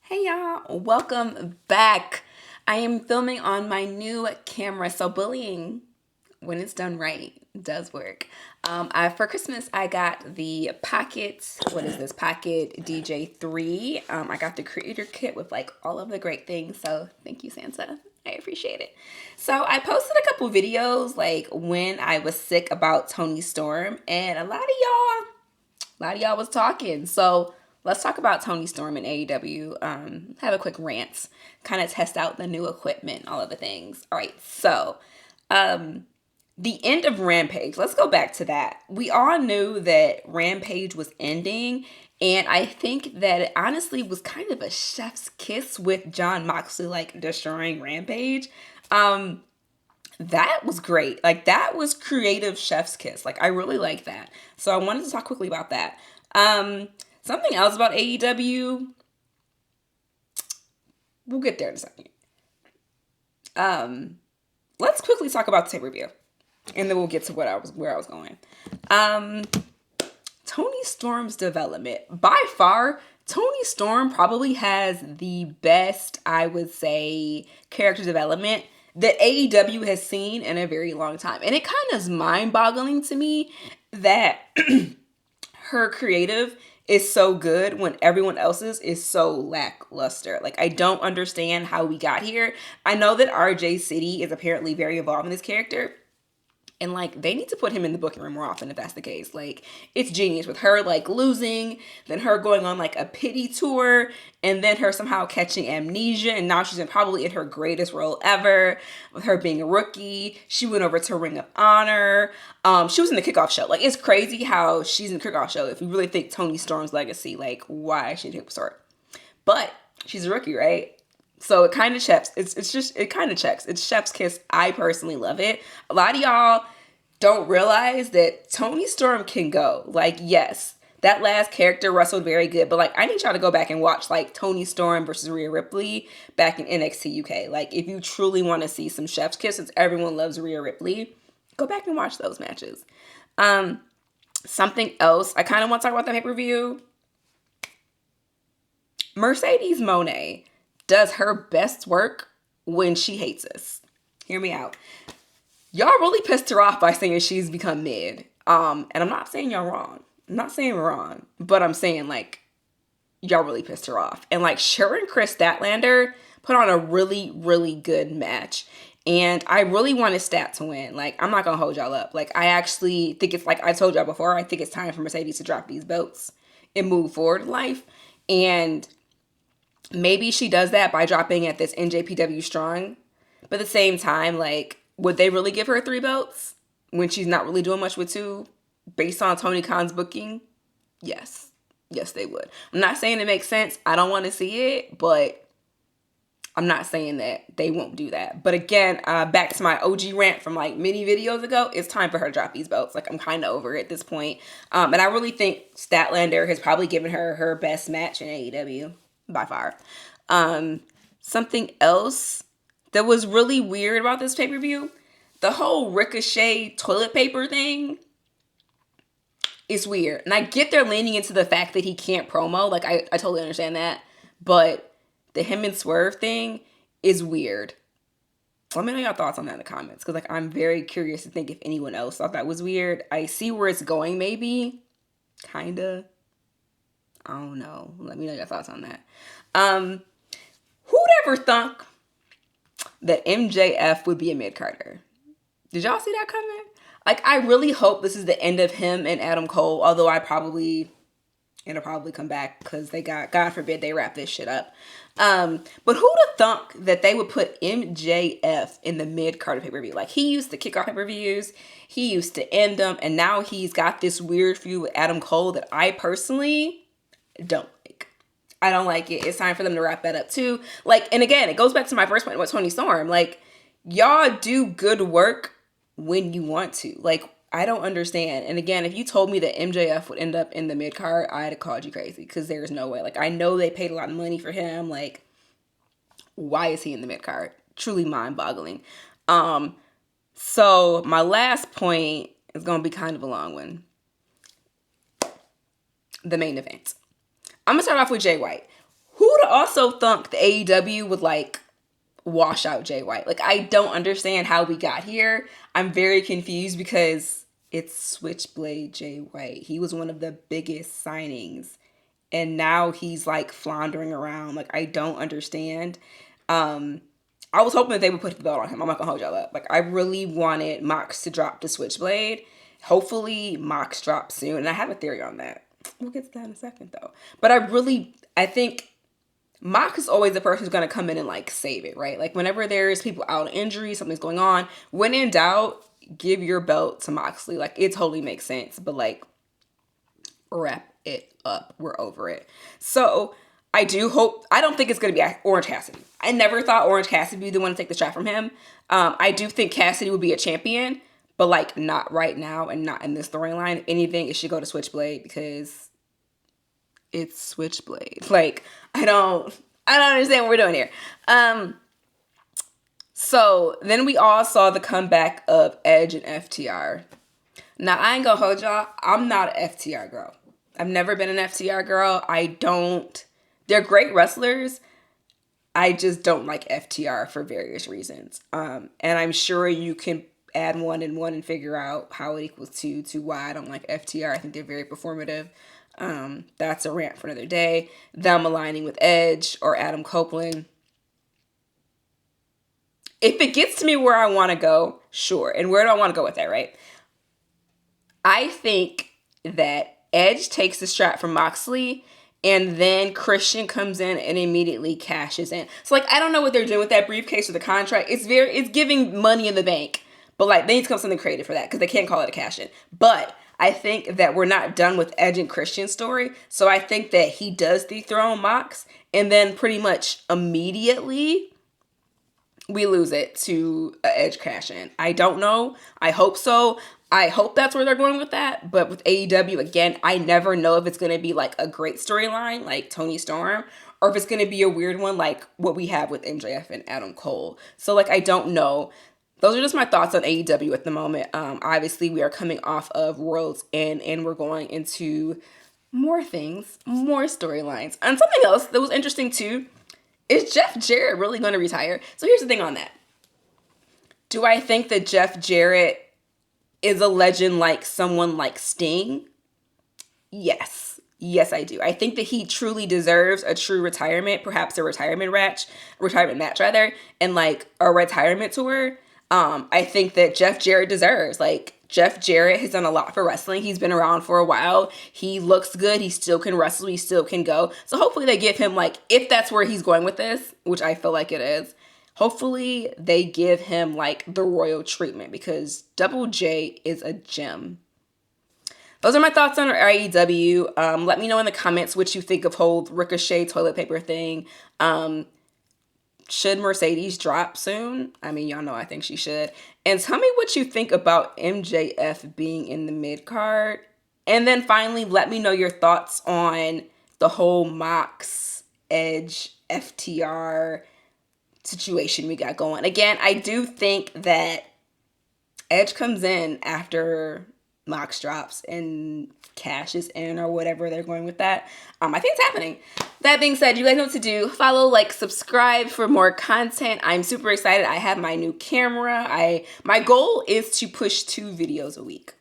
Hey y'all, welcome back. I am filming on my new camera, so bullying, when it's done right, does work. For Christmas, I got the Pocket, what is this, Pocket DJ3. I got the creator kit with like all of the great things, so thank you, Santa. I appreciate it. So I posted a couple videos like when I was sick about Tony Storm, and a lot of y'all was talking. So let's talk about Tony Storm and AEW. Have a quick rant, kind of test out the new equipment, all of the things. All right, so the end of Rampage. Let's go back to that. We all knew that Rampage was ending, and I think that it honestly was kind of a chef's kiss with Jon Moxley like destroying Rampage. That was great. Like that was creative chef's kiss. Like I really like that. So I wanted to talk quickly about that. Something else about AEW. We'll get there in a second. Let's quickly talk about the review, and then we'll get to where I was going. Tony Storm's development. By far, Tony Storm probably has the best, I would say, character development that AEW has seen in a very long time. And it kind of is mind-boggling to me that her creative is so good when everyone else's is so lackluster. Like, I don't understand how we got here. I know that RJ City is apparently very involved in this character. And like they need to put him in the booking room more often if that's the case. Like it's genius with her like losing, then her going on like a pity tour, and then her somehow catching amnesia, and now she's probably in her greatest role ever. With her being a rookie, she went over to Ring of Honor. She was in the kickoff show. Like it's crazy how she's in the kickoff show. If you really think Tony Storm's legacy, like why is she in the kickoff show? But she's a rookie, right? So it kind of checks. It kind of checks. It's chef's kiss. I personally love it. A lot of y'all don't realize that Tony Storm can go. Like, yes, that last character wrestled very good, but like I need y'all to go back and watch like Tony Storm versus Rhea Ripley back in NXT UK. Like, if you truly want to see some chef's kiss, since everyone loves Rhea Ripley, go back and watch those matches. Something else I kind of want to talk about the pay-per-view. Mercedes Moné does her best work when she hates us. Hear me out. Y'all really pissed her off by saying she's become mid. And I'm not saying y'all wrong. I'm not saying we're wrong. But I'm saying, like, y'all really pissed her off. And, like, Sharon Chris Statlander put on a really, really good match. And I really wanted Stat to win. Like, I'm not going to hold y'all up. Like, I actually think it's, like I told y'all before, I think it's time for Mercedes to drop these belts and move forward in life. And maybe she does that by dropping at this NJPW Strong. But at the same time, like, would they really give her 3 belts when she's not really doing much with 2 based on Tony Khan's booking? Yes. Yes, they would. I'm not saying it makes sense. I don't want to see it, but I'm not saying that they won't do that. But again, back to my OG rant from like many videos ago, it's time for her to drop these belts. Like, I'm kind of over it at this point. And I really think Statlander has probably given her her best match in AEW by far. Something else that was really weird about this pay-per-view, the whole Ricochet toilet paper thing is weird. And I get they're leaning into the fact that he can't promo. Like, I totally understand that. But the him and Swerve thing is weird. Let me know your thoughts on that in the comments. Because, like, I'm very curious to think if anyone else thought that was weird. I see where it's going, maybe. Kinda. I don't know. Let me know your thoughts on that. Who'd ever thunk that MJF would be a mid-carder? Did y'all see that coming? Like, I really hope this is the end of him and Adam Cole, although it'll probably come back because they got, God forbid, they wrap this shit up. But who'd have thunk that they would put MJF in the mid-carder pay-per-view? Like, he used to kick off pay-per-views, he used to end them, and now he's got this weird feud with Adam Cole that I personally don't like. I don't like it. It's time for them to wrap that up too. Like, and again, it goes back to my first point with Tony Storm. Like, y'all do good work when you want to. Like, I don't understand. And again, if you told me that MJF would end up in the mid card, I'd have called you crazy because there's no way. Like, I know they paid a lot of money for him. Like, why is he in the mid card? Truly mind boggling. So my last point is going to be kind of a long one. The main event. I'm going to start off with Jay White. Who who would also thunk the AEW would like wash out Jay White? Like, I don't understand how we got here. I'm very confused because it's Switchblade Jay White. He was one of the biggest signings, and now he's like floundering around. Like, I don't understand. I was hoping that they would put the belt on him. I'm not gonna hold y'all up. Like, I really wanted Mox to drop the Switchblade. Hopefully Mox drops soon, and I have a theory on that. We'll get to that in a second though. But I think Mox is always the person who's going to come in and like save it, right? Like, whenever there's people out of injury, something's going on, when in doubt, give your belt to Moxley. Like, it totally makes sense, but like, wrap it up. We're over it. So I don't think it's going to be Orange Cassidy. I never thought Orange Cassidy would be the one to take the shot from him. I do think Cassidy would be a champion, but like not right now and not in this storyline. If anything, it should go to Switchblade because it's Switchblade. Like, I don't understand what we're doing here. So then we all saw the comeback of Edge and FTR. Now, I ain't gonna hold y'all. I'm not an FTR girl. I've never been an FTR girl. They're great wrestlers. I just don't like FTR for various reasons. And I'm sure you can add one and figure out how it equals two to why I don't like FTR. I think they're very performative. That's a rant for another day. Them aligning with Edge or Adam Copeland. If it gets to me where I want to go, sure. And where do I want to go with that, right? I think that Edge takes the strap from Moxley, and then Christian comes in and immediately cashes in. So like, I don't know what they're doing with that briefcase or the contract. It's giving Money in the Bank, but like, they need to come up with something creative for that because they can't call it a cash in. But I think that we're not done with Edge and Christian's story. So I think that he does dethrone Mox, and then pretty much immediately we lose it to a Edge cash in. I don't know. I hope so. I hope that's where they're going with that. But with AEW, again, I never know if it's going to be like a great storyline like Tony Storm, or if it's going to be a weird one like what we have with MJF and Adam Cole. So like, I don't know. Those are just my thoughts on AEW at the moment. Obviously, we are coming off of World's End, and we're going into more things, more storylines. And something else that was interesting too, is Jeff Jarrett really going to retire? So here's the thing on that. Do I think that Jeff Jarrett is a legend like someone like Sting? Yes. Yes, I do. I think that he truly deserves a true retirement, perhaps a retirement match rather, and like a retirement tour. I think that Jeff Jarrett deserves, like, Jeff Jarrett has done a lot for wrestling. He's been around for a while. He looks good. He still can wrestle. He still can go. So hopefully they give him, like, if that's where he's going with this, which I feel like it is, hopefully they give him, like, the royal treatment because Double J is a gem. Those are my thoughts on AEW. Let me know in the comments what you think of whole Ricochet toilet paper thing. Should Mercedes drop soon? I mean, y'all know I think she should. And tell me what you think about MJF being in the mid-card. And then finally, let me know your thoughts on the whole Mox, Edge, FTR situation we got going. Again, I do think that Edge comes in after Mox drops and cashes in or whatever they're going with that. I think it's happening. That being said, you guys know what to do. Follow, like, subscribe for more content. I'm super excited. I have my new camera. My goal is to push 2 videos a week.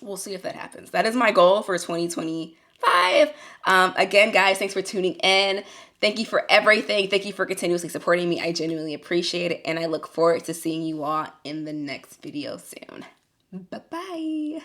We'll see if that happens. That is my goal for 2025. Again, guys, thanks for tuning in. Thank you for everything. Thank you for continuously supporting me. I genuinely appreciate it. And I look forward to seeing you all in the next video soon. Bye-bye.